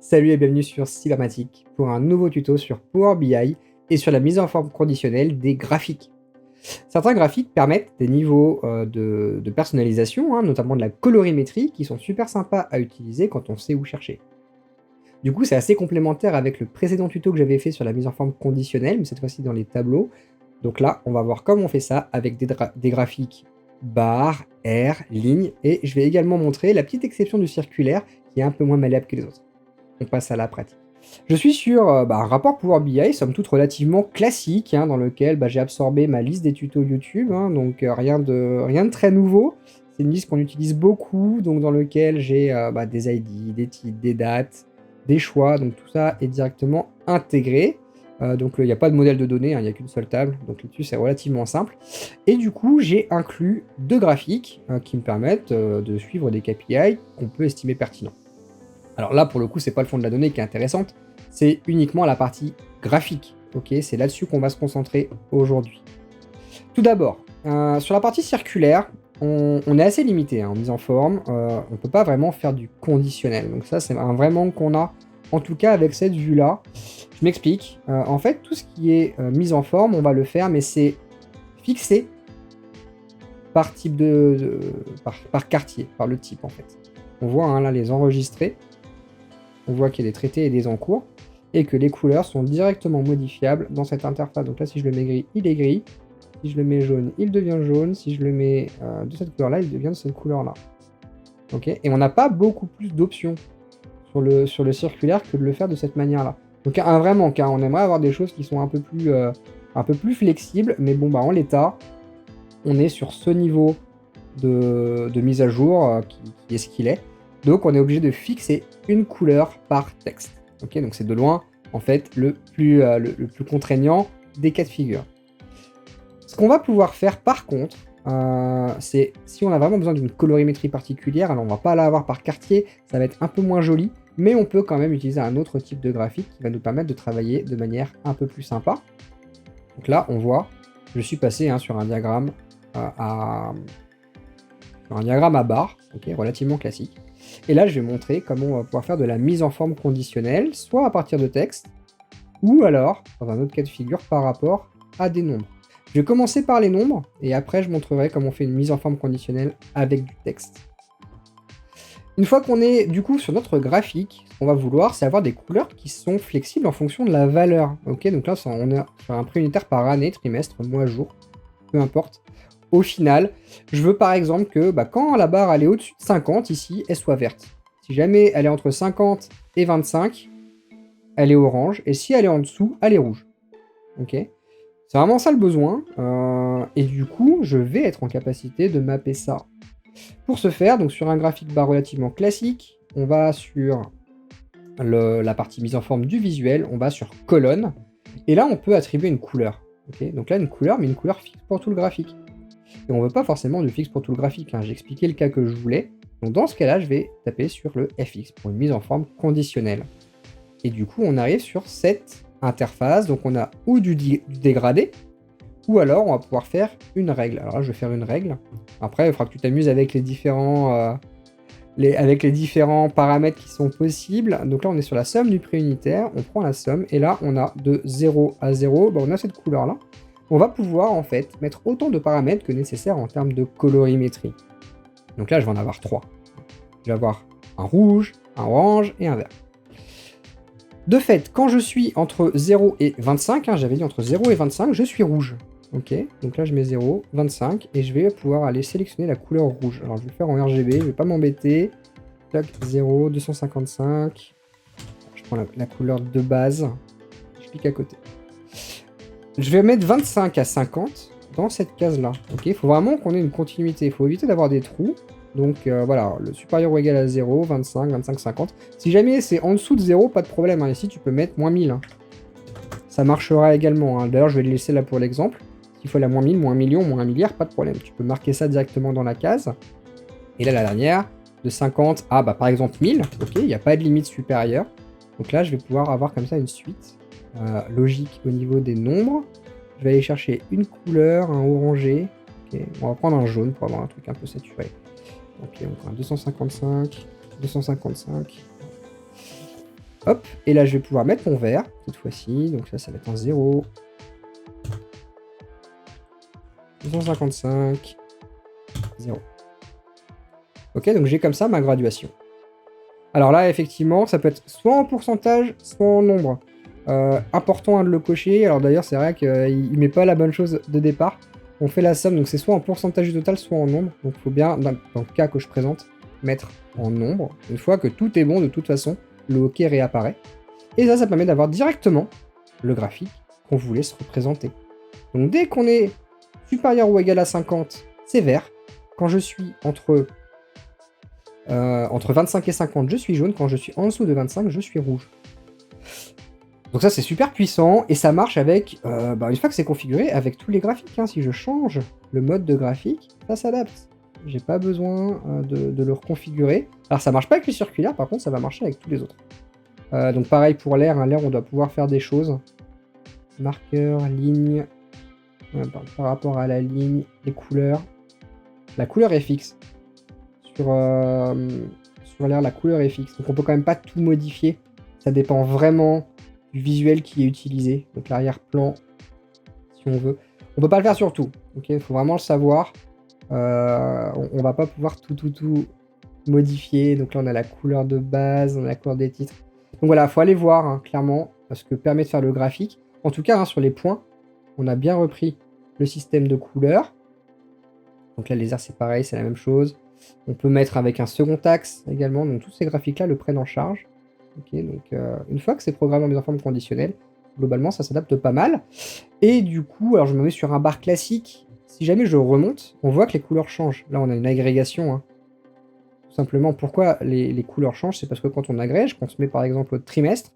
Salut et bienvenue sur Cybermatic pour un nouveau tuto sur Power BI et sur la mise en forme conditionnelle des graphiques. Certains graphiques permettent des niveaux de personnalisation, notamment de la colorimétrie, qui sont super sympas à utiliser quand on sait où chercher. Du coup, c'est assez complémentaire avec le précédent tuto que j'avais fait sur la mise en forme conditionnelle, mais cette fois-ci dans les tableaux. Donc là, on va voir comment on fait ça avec des graphiques barres, air, lignes, et je vais également montrer la petite exception du circulaire qui est un peu moins malléable que les autres. On passe à la pratique. Je suis sur un rapport Power BI, somme toute relativement classique, dans lequel j'ai absorbé ma liste des tutos YouTube, donc rien de très nouveau. C'est une liste qu'on utilise beaucoup, donc dans lequel j'ai des ID, des titres, des dates, des choix, donc tout ça est directement intégré. Donc il n'y a pas de modèle de données, il n'y a qu'une seule table, donc là-dessus c'est relativement simple. Et du coup j'ai inclus deux graphiques qui me permettent de suivre des KPI qu'on peut estimer pertinents. Alors là, pour le coup, c'est pas le fond de la donnée qui est intéressante, c'est uniquement la partie graphique. Ok, c'est là-dessus qu'on va se concentrer aujourd'hui. Tout d'abord, sur la partie circulaire, on est assez limité en mise en forme. On ne peut pas vraiment faire du conditionnel. Donc ça, c'est un vrai manque qu'on a, en tout cas avec cette vue-là. Je m'explique. En fait, tout ce qui est mise en forme, on va le faire, mais c'est fixé par type par quartier, par le type en fait. On voit là les enregistrés. On voit qu'il y a des traités et des encours, et que les couleurs sont directement modifiables dans cette interface. Donc là, si je le mets gris, il est gris. Si je le mets jaune, il devient jaune. Si je le mets de cette couleur-là, il devient de cette couleur-là. Ok. Et on n'a pas beaucoup plus d'options sur le circulaire que de le faire de cette manière-là. Donc un vrai manque, on aimerait avoir des choses qui sont un peu plus flexibles, mais bon, en l'état, on est sur ce niveau de mise à jour qui est ce qu'il est. Donc on est obligé de fixer une couleur par texte. Ok, donc c'est de loin en fait le plus contraignant des cas de figure. Ce qu'on va pouvoir faire par contre, c'est si on a vraiment besoin d'une colorimétrie particulière, alors on va pas l'avoir par quartier, ça va être un peu moins joli, mais on peut quand même utiliser un autre type de graphique qui va nous permettre de travailler de manière un peu plus sympa. Donc là on voit, je suis passé sur un diagramme à barre, okay, relativement classique. Et là, je vais montrer comment on va pouvoir faire de la mise en forme conditionnelle, soit à partir de texte, ou alors, dans un autre cas de figure, par rapport à des nombres. Je vais commencer par les nombres, et après je montrerai comment on fait une mise en forme conditionnelle avec du texte. Une fois qu'on est du coup sur notre graphique, ce qu'on va vouloir, c'est avoir des couleurs qui sont flexibles en fonction de la valeur. Ok, donc là, on est sur un prix unitaire par année, trimestre, mois, jour, peu importe. Au final, je veux par exemple que quand la barre elle est au-dessus de 50, ici, elle soit verte. Si jamais elle est entre 50 et 25, elle est orange. Et si elle est en dessous, elle est rouge. Ok. C'est vraiment ça le besoin. Et du coup, je vais être en capacité de mapper ça. Pour ce faire, donc sur un graphique bar relativement classique, on va sur la partie mise en forme du visuel, on va sur colonne. Et là, on peut attribuer une couleur. Okay, donc là, une couleur, mais une couleur fixe pour tout le graphique. Et on ne veut pas forcément du fixe pour tout le graphique. J'ai expliqué le cas que je voulais. Donc dans ce cas-là, je vais taper sur le FX pour une mise en forme conditionnelle. Et du coup, on arrive sur cette interface. Donc on a ou du dégradé, ou alors on va pouvoir faire une règle. Alors là, je vais faire une règle. Après, il faudra que tu t'amuses avec les différents paramètres qui sont possibles. Donc là, on est sur la somme du prix unitaire. On prend la somme. Et là, on a de 0 à 0. On a cette couleur-là. On va pouvoir en fait mettre autant de paramètres que nécessaire en termes de colorimétrie. Donc là, je vais en avoir 3. Je vais avoir un rouge, un orange et un vert. De fait, quand je suis entre 0 et 25, j'avais dit entre 0 et 25, je suis rouge. Ok, donc là je mets 0, 25, et je vais pouvoir aller sélectionner la couleur rouge. Alors je vais le faire en RGB, je vais pas m'embêter. 0, 255. Je prends la couleur de base. Je clique à côté. Je vais mettre 25 à 50 dans cette case-là. Ok, il faut vraiment qu'on ait une continuité. Il faut éviter d'avoir des trous. Donc voilà, le supérieur ou égal à 0, 25, 25, 50. Si jamais c'est en dessous de 0, pas de problème. Ici, tu peux mettre moins 1000. Ça marchera également. D'ailleurs, je vais le laisser là pour l'exemple. S'il faut la moins 1000, moins 1 million, moins 1 milliard, pas de problème. Tu peux marquer ça directement dans la case. Et là, la dernière, de 50 à par exemple 1000. Ok, il n'y a pas de limite supérieure. Donc là, je vais pouvoir avoir comme ça une suite. Logique au niveau des nombres. Je vais aller chercher une couleur, un orangé. Okay. On va prendre un jaune pour avoir un truc un peu saturé. Ok, on prend un 255, 255. Hop, et là je vais pouvoir mettre mon vert, cette fois-ci, donc là ça va être un 0. 255, 0. Ok, donc j'ai comme ça ma graduation. Alors là, effectivement, ça peut être soit en pourcentage, soit en nombre. Important de le cocher. Alors d'ailleurs, c'est vrai qu'il ne met pas la bonne chose de départ. On fait la somme, donc c'est soit en pourcentage du total, soit en nombre. Donc il faut bien, dans le cas que je présente, mettre en nombre. Une fois que tout est bon, de toute façon, le OK réapparaît. Et ça permet d'avoir directement le graphique qu'on voulait se représenter. Donc dès qu'on est supérieur ou égal à 50, c'est vert. Quand je suis entre 25 et 50, je suis jaune. Quand je suis en dessous de 25, je suis rouge. Donc ça, c'est super puissant. Et ça marche avec, une fois que c'est configuré, avec tous les graphiques. Hein. Si je change le mode de graphique, ça s'adapte. J'ai pas besoin de le reconfigurer. Alors ça marche pas avec les circulaires, par contre, ça va marcher avec tous les autres. Donc pareil pour l'air. Hein. L'air, on doit pouvoir faire des choses. Marqueur, ligne. Par rapport à la ligne, les couleurs. La couleur est fixe. Sur l'air, la couleur est fixe. Donc on peut quand même pas tout modifier. Ça dépend vraiment du visuel qui est utilisé. Donc l'arrière-plan, si on veut. On peut pas le faire sur tout. Il faut vraiment le savoir. On va pas pouvoir tout modifier. Donc là, on a la couleur de base, on a la couleur des titres. Donc voilà, il faut aller voir, hein, clairement, ce que permet de faire le graphique. En tout cas, hein, sur les points, on a bien repris le système de couleurs. Donc là, les airs, c'est pareil, c'est la même chose. On peut mettre avec un second axe également. Donc tous ces graphiques-là le prennent en charge. Donc une fois que c'est programmé en mise en forme conditionnelle, globalement, ça s'adapte pas mal. Et du coup, alors je me mets sur un bar classique. Si jamais je remonte, on voit que les couleurs changent. Là, on a une agrégation. Hein. Tout simplement, pourquoi les couleurs changent? C'est parce que quand on agrège, quand on se met par exemple au trimestre,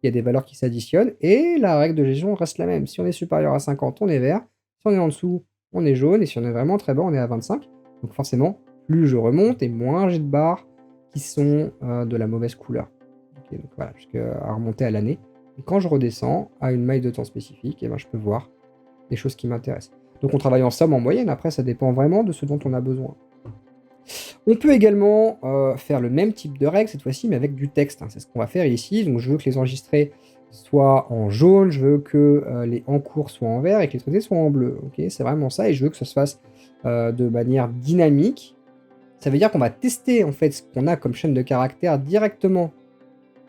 il y a des valeurs qui s'additionnent et la règle de gestion reste la même. Si on est supérieur à 50, on est vert. Si on est en dessous, on est jaune. Et si on est vraiment très bas, on est à 25. Donc forcément, plus je remonte et moins j'ai de barres qui sont de la mauvaise couleur. Donc voilà, jusqu'à remonter à l'année. Et quand je redescends à une maille de temps spécifique, et je peux voir des choses qui m'intéressent. Donc on travaille en somme en moyenne, après ça dépend vraiment de ce dont on a besoin. On peut également faire le même type de règle cette fois-ci, mais avec du texte. Hein. C'est ce qu'on va faire ici. Donc je veux que les enregistrés soient en jaune, je veux que les en cours soient en vert et que les traités soient en bleu. C'est vraiment ça, et je veux que ça se fasse de manière dynamique. Ça veut dire qu'on va tester en fait ce qu'on a comme chaîne de caractères directement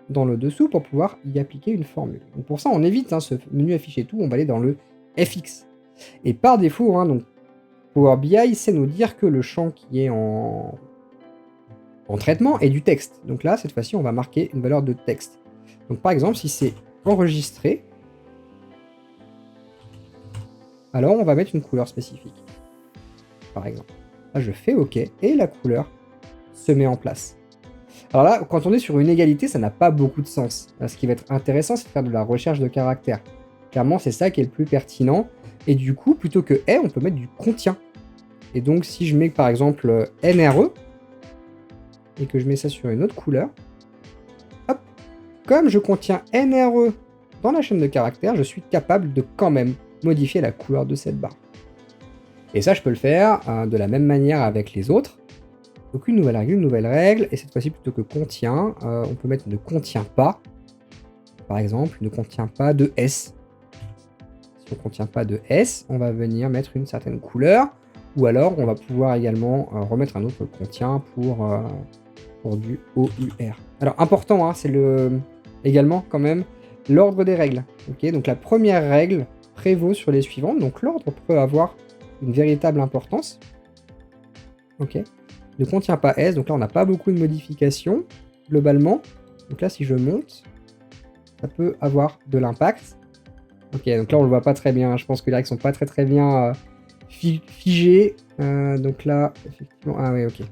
dans le dessous pour pouvoir y appliquer une formule. Donc pour ça, on évite ce menu afficher tout, on va aller dans le FX. Et par défaut, donc Power BI sait nous dire que le champ qui est en traitement est du texte. Donc là, cette fois-ci, on va marquer une valeur de texte. Donc par exemple, si c'est enregistré, alors on va mettre une couleur spécifique. Par exemple. Là, je fais OK et la couleur se met en place. Alors là, quand on est sur une égalité, ça n'a pas beaucoup de sens. Là, ce qui va être intéressant, c'est de faire de la recherche de caractères. Clairement, c'est ça qui est le plus pertinent. Et du coup, plutôt que est, on peut mettre du contient. Et donc, si je mets par exemple NRE, et que je mets ça sur une autre couleur, hop, comme je contiens NRE dans la chaîne de caractères, je suis capable de quand même modifier la couleur de cette barre. Et ça, je peux le faire de la même manière avec les autres. Donc une nouvelle règle, et cette fois-ci, plutôt que contient, on peut mettre ne contient pas. Par exemple, ne contient pas de S. Si on ne contient pas de S, on va venir mettre une certaine couleur, ou alors on va pouvoir également remettre un autre contient pour du OUR. Alors important, c'est également quand même l'ordre des règles. Donc la première règle prévaut sur les suivantes, donc l'ordre peut avoir une véritable importance. Ne contient pas S, donc là on n'a pas beaucoup de modifications globalement. Donc là si je monte, ça peut avoir de l'impact. Donc là on le voit pas très bien, je pense que les règles sont pas très bien figées. Donc là, effectivement, ah ouais, ok.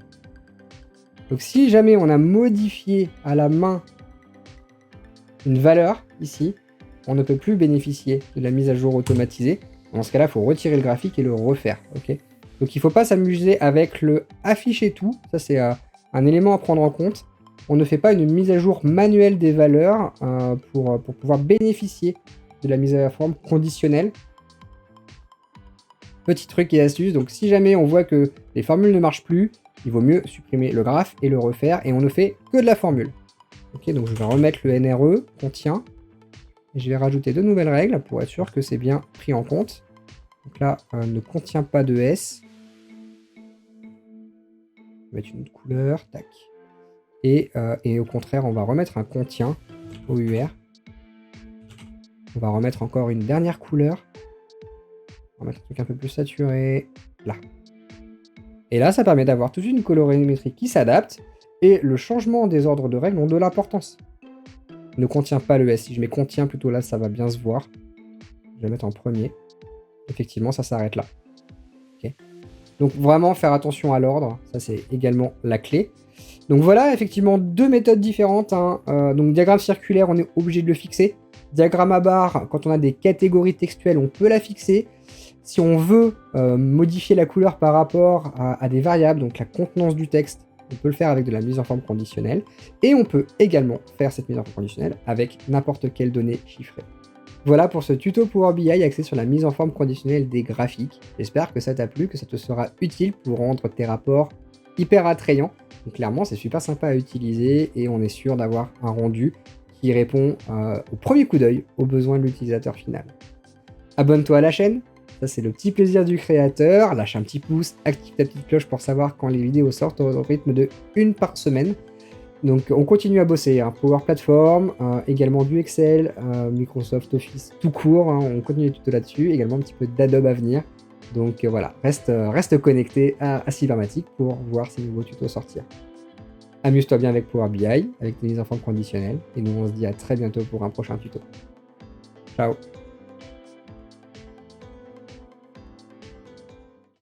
Donc si jamais on a modifié à la main une valeur ici, on ne peut plus bénéficier de la mise à jour automatisée. Dans ce cas-là, il faut retirer le graphique et le refaire. Donc il ne faut pas s'amuser avec le afficher tout. Ça, c'est un élément à prendre en compte. On ne fait pas une mise à jour manuelle des valeurs pour pouvoir bénéficier de la mise à forme conditionnelle. Petit truc et astuce, donc si jamais on voit que les formules ne marchent plus, il vaut mieux supprimer le graphe et le refaire, et on ne fait que de la formule. Ok, donc je vais remettre le NRE, contient. Et je vais rajouter de nouvelles règles pour être sûr que c'est bien pris en compte. Donc là, ne contient pas de S. On va mettre une autre couleur, tac. Et au contraire, on va remettre un contient, OUR. On va remettre encore une dernière couleur. On va mettre un truc un peu plus saturé, là. Et là, ça permet d'avoir toute une colorimétrie qui s'adapte. Et le changement des ordres de règles ont de l'importance. Ne contient pas le S. Si je mets contient plutôt là, ça va bien se voir. Je vais mettre en premier. Effectivement, ça s'arrête là. Okay. Donc vraiment faire attention à l'ordre, ça c'est également la clé. Donc voilà, effectivement, deux méthodes différentes. Hein. Donc diagramme circulaire, on est obligé de le fixer. Diagramme à barre, quand on a des catégories textuelles, on peut la fixer. Si on veut modifier la couleur par rapport à des variables, donc la contenance du texte, on peut le faire avec de la mise en forme conditionnelle. Et on peut également faire cette mise en forme conditionnelle avec n'importe quelle donnée chiffrée. Voilà pour ce tuto Power BI axé sur la mise en forme conditionnelle des graphiques. J'espère que ça t'a plu, que ça te sera utile pour rendre tes rapports hyper attrayants. Donc clairement, c'est super sympa à utiliser et on est sûr d'avoir un rendu qui répond au premier coup d'œil aux besoins de l'utilisateur final. Abonne-toi à la chaîne, ça c'est le petit plaisir du créateur. Lâche un petit pouce, active ta petite cloche pour savoir quand les vidéos sortent au rythme de 1 par semaine. Donc on continue à bosser, hein. Power Platform, également du Excel, Microsoft Office tout court, hein. On continue les tutos là-dessus, également un petit peu d'Adobe à venir. Donc voilà, reste connecté à Cybermatic pour voir ces nouveaux tutos sortir. Amuse-toi bien avec Power BI, avec tes mises en forme conditionnelles, et nous on se dit à très bientôt pour un prochain tuto. Ciao.